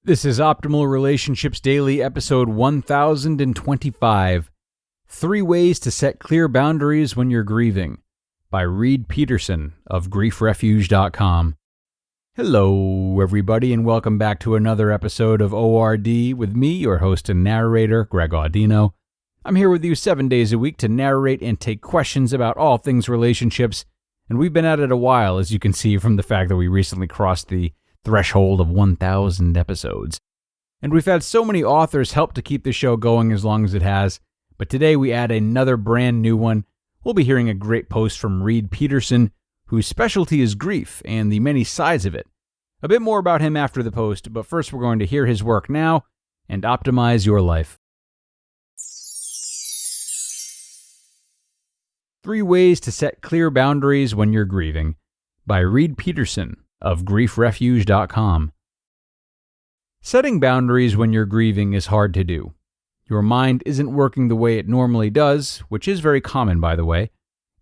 This is Optimal Relationships Daily, episode 1025, 3 Ways to Set Clear Boundaries When You're Grieving, by Reid Peterson of GriefRefuge.com. Hello, everybody, and welcome back to another episode of ORD with me, your host and narrator, Greg Audino. I'm here with you 7 days a week to narrate and take questions about all things relationships, and we've been at it a while, as you can see from the fact that we recently crossed the threshold of 1,000 episodes. And we've had so many authors help to keep the show going as long as it has, but today we add another brand new one. We'll be hearing a great post from Reid Peterson, whose specialty is grief and the many sides of it. A bit more about him after the post, but first we're going to hear his work now and optimize your life. 3 Ways to Set Clear Boundaries When You're Grieving, by Reid Peterson of GriefRefuge.com. Setting boundaries when you're grieving is hard to do. Your mind isn't working the way it normally does, which is very common, by the way,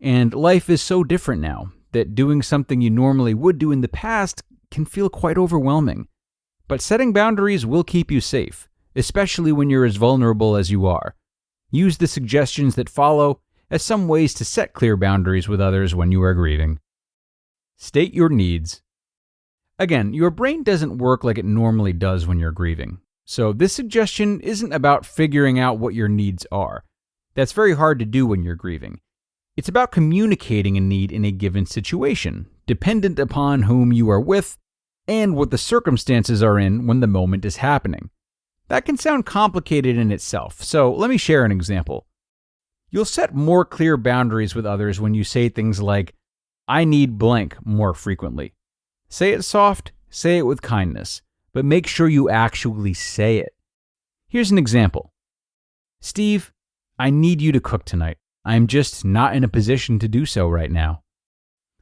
and life is so different now that doing something you normally would do in the past can feel quite overwhelming. But setting boundaries will keep you safe, especially when you're as vulnerable as you are. Use the suggestions that follow as some ways to set clear boundaries with others when you are grieving. State your needs. Again, your brain doesn't work like it normally does when you're grieving. So this suggestion isn't about figuring out what your needs are. That's very hard to do when you're grieving. It's about communicating a need in a given situation, dependent upon whom you are with and what the circumstances are in when the moment is happening. That can sound complicated in itself, so let me share an example. You'll set more clear boundaries with others when you say things like, "I need blank" more frequently. Say it soft, say it with kindness, but make sure you actually say it. Here's an example. "Steve, I need you to cook tonight. I'm just not in a position to do so right now."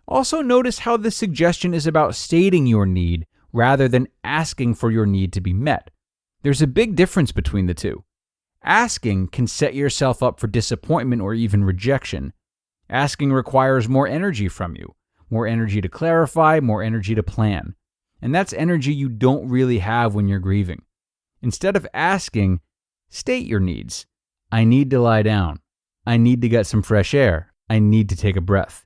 Also notice how this suggestion is about stating your need rather than asking for your need to be met. There's a big difference between the two. Asking can set yourself up for disappointment or even rejection. Asking requires more energy from you. More energy to clarify, more energy to plan. And that's energy you don't really have when you're grieving. Instead of asking, state your needs. I need to lie down. I need to get some fresh air. I need to take a breath.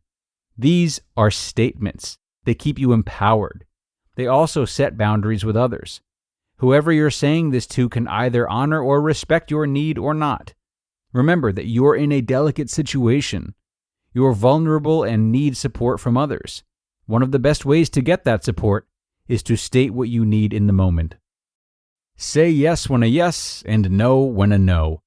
These are statements. They keep you empowered. They also set boundaries with others. Whoever you're saying this to can either honor or respect your need or not. Remember that you're in a delicate situation. You're vulnerable and need support from others. One of the best ways to get that support is to state what you need in the moment. Say yes when a yes and no when a no.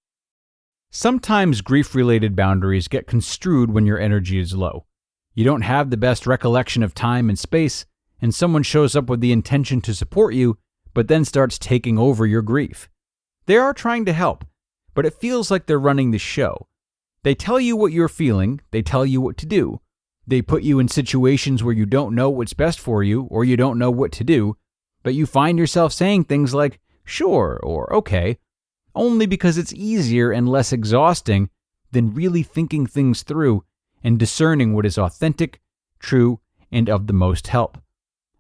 Sometimes grief-related boundaries get construed when your energy is low. You don't have the best recollection of time and space, and someone shows up with the intention to support you, but then starts taking over your grief. They are trying to help, but it feels like they're running the show. They tell you what you're feeling, they tell you what to do. They put you in situations where you don't know what's best for you or you don't know what to do, but you find yourself saying things like, "sure" or "okay," only because it's easier and less exhausting than really thinking things through and discerning what is authentic, true, and of the most help.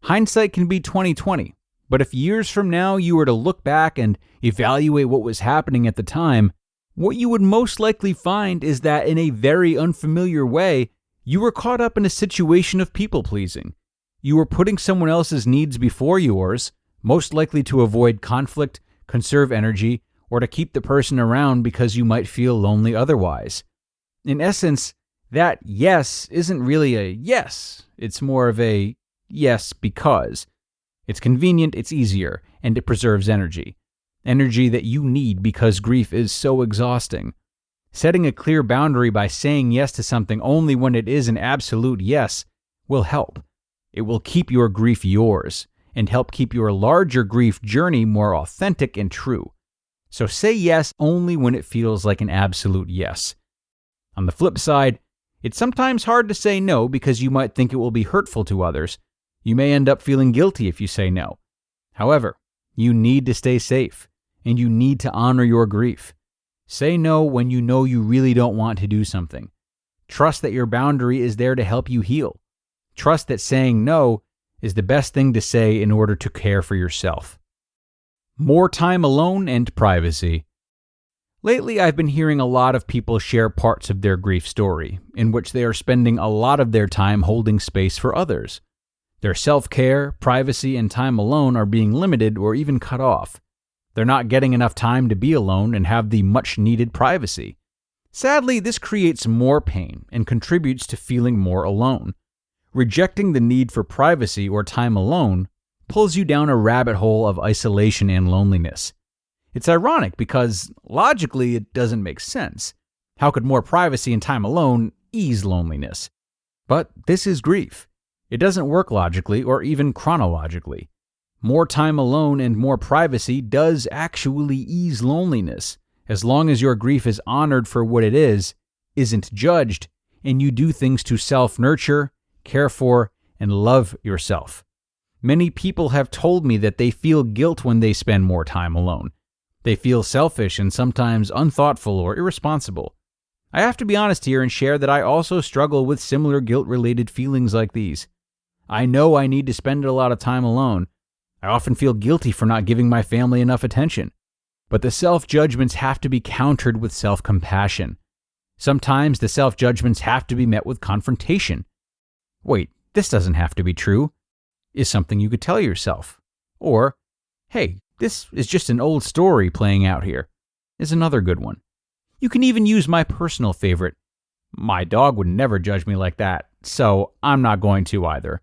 Hindsight can be 20/20, but if years from now you were to look back and evaluate what was happening at the time, what you would most likely find is that in a very unfamiliar way, you were caught up in a situation of people-pleasing. You were putting someone else's needs before yours, most likely to avoid conflict, conserve energy, or to keep the person around because you might feel lonely otherwise. In essence, that yes isn't really a yes. It's more of a yes because. It's convenient, it's easier, and it preserves energy. Energy that you need because grief is so exhausting. Setting a clear boundary by saying yes to something only when it is an absolute yes will help. It will keep your grief yours and help keep your larger grief journey more authentic and true. So say yes only when it feels like an absolute yes. On the flip side, it's sometimes hard to say no because you might think it will be hurtful to others. You may end up feeling guilty if you say no. However, you need to stay safe, and you need to honor your grief. Say no when you know you really don't want to do something. Trust that your boundary is there to help you heal. Trust that saying no is the best thing to say in order to care for yourself. More time alone and privacy. Lately, I've been hearing a lot of people share parts of their grief story, in which they are spending a lot of their time holding space for others. Their self-care, privacy, and time alone are being limited or even cut off. They're not getting enough time to be alone and have the much-needed privacy. Sadly, this creates more pain and contributes to feeling more alone. Rejecting the need for privacy or time alone pulls you down a rabbit hole of isolation and loneliness. It's ironic because, logically, it doesn't make sense. How could more privacy and time alone ease loneliness? But this is grief. It doesn't work logically or even chronologically. More time alone and more privacy does actually ease loneliness, as long as your grief is honored for what it is, isn't judged, and you do things to self-nurture, care for, and love yourself. Many people have told me that they feel guilt when they spend more time alone. They feel selfish and sometimes unthoughtful or irresponsible. I have to be honest here and share that I also struggle with similar guilt-related feelings like these. I know I need to spend a lot of time alone. I often feel guilty for not giving my family enough attention. But the self-judgments have to be countered with self-compassion. Sometimes the self-judgments have to be met with confrontation. Wait, this doesn't have to be true, is something you could tell yourself. Or, hey, this is just an old story playing out here, is another good one. You can even use my personal favorite. My dog would never judge me like that, so I'm not going to either.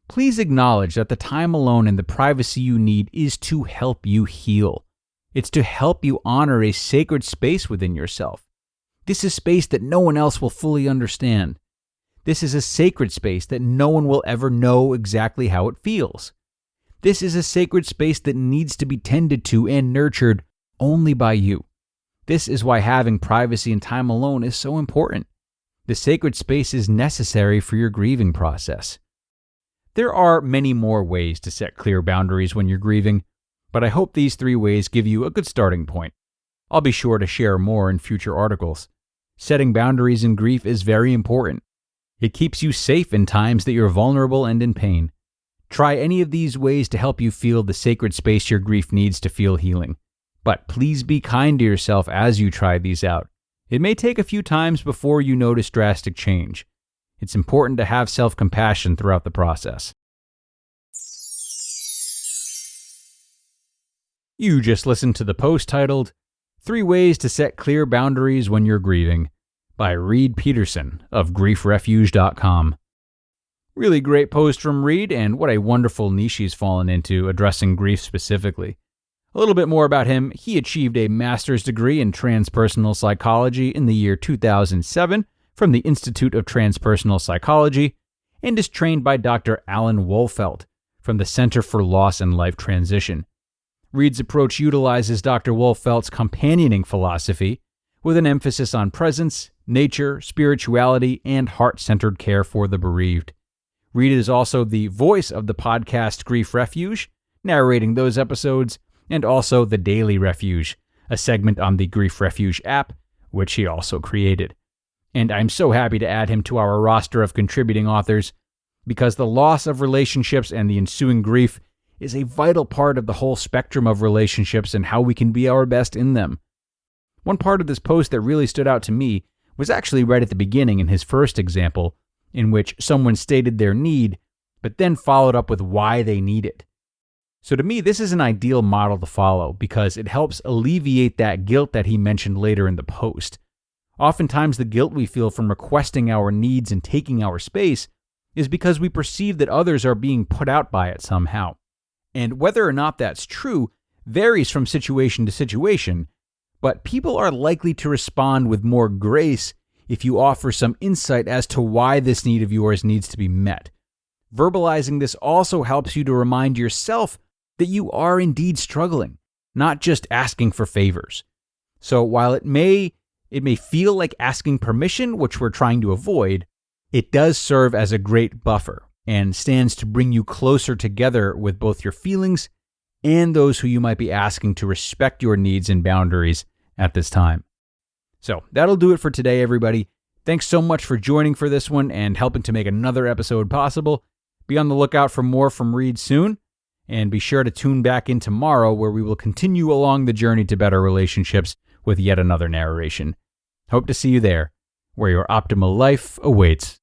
Please acknowledge that the time alone and the privacy you need is to help you heal. It's to help you honor a sacred space within yourself. This is space that no one else will fully understand. This is a sacred space that no one will ever know exactly how it feels. This is a sacred space that needs to be tended to and nurtured only by you. This is why having privacy and time alone is so important. The sacred space is necessary for your grieving process. There are many more ways to set clear boundaries when you're grieving, but I hope these 3 ways give you a good starting point. I'll be sure to share more in future articles. Setting boundaries in grief is very important. It keeps you safe in times that you're vulnerable and in pain. Try any of these ways to help you feel the sacred space your grief needs to feel healing. But please be kind to yourself as you try these out. It may take a few times before you notice drastic change. It's important to have self-compassion throughout the process. You just listened to the post titled, 3 Ways to Set Clear Boundaries When You're Grieving, by Reid Peterson of GriefRefuge.com. Really great post from Reid, and what a wonderful niche he's fallen into addressing grief specifically. A little bit more about him. He achieved a master's degree in Transpersonal Psychology in the year 2007 from the Institute of Transpersonal Psychology and is trained by Dr. Alan Wolfelt from the Center for Loss and Life Transition. Reid's approach utilizes Dr. Wolfelt's companioning philosophy with an emphasis on presence, nature, spirituality, and heart-centered care for the bereaved. Reid is also the voice of the podcast Grief Refuge, narrating those episodes, and also the Daily Refuge, a segment on the Grief Refuge app, which he also created. And I'm so happy to add him to our roster of contributing authors, because the loss of relationships and the ensuing grief is a vital part of the whole spectrum of relationships and how we can be our best in them. One part of this post that really stood out to me was actually right at the beginning in his first example, in which someone stated their need, but then followed up with why they need it. So to me, this is an ideal model to follow because it helps alleviate that guilt that he mentioned later in the post. Oftentimes, the guilt we feel from requesting our needs and taking our space is because we perceive that others are being put out by it somehow. And whether or not that's true varies from situation to situation, but people are likely to respond with more grace if you offer some insight as to why this need of yours needs to be met. Verbalizing this also helps you to remind yourself that you are indeed struggling, not just asking for favors. So while it may feel like asking permission, which we're trying to avoid, it does serve as a great buffer and stands to bring you closer together with both your feelings and those who you might be asking to respect your needs and boundaries at this time. So that'll do it for today, everybody. Thanks so much for joining for this one and helping to make another episode possible. Be on the lookout for more from Reid soon. And be sure to tune back in tomorrow where we will continue along the journey to better relationships with yet another narration. Hope to see you there, where your optimal life awaits.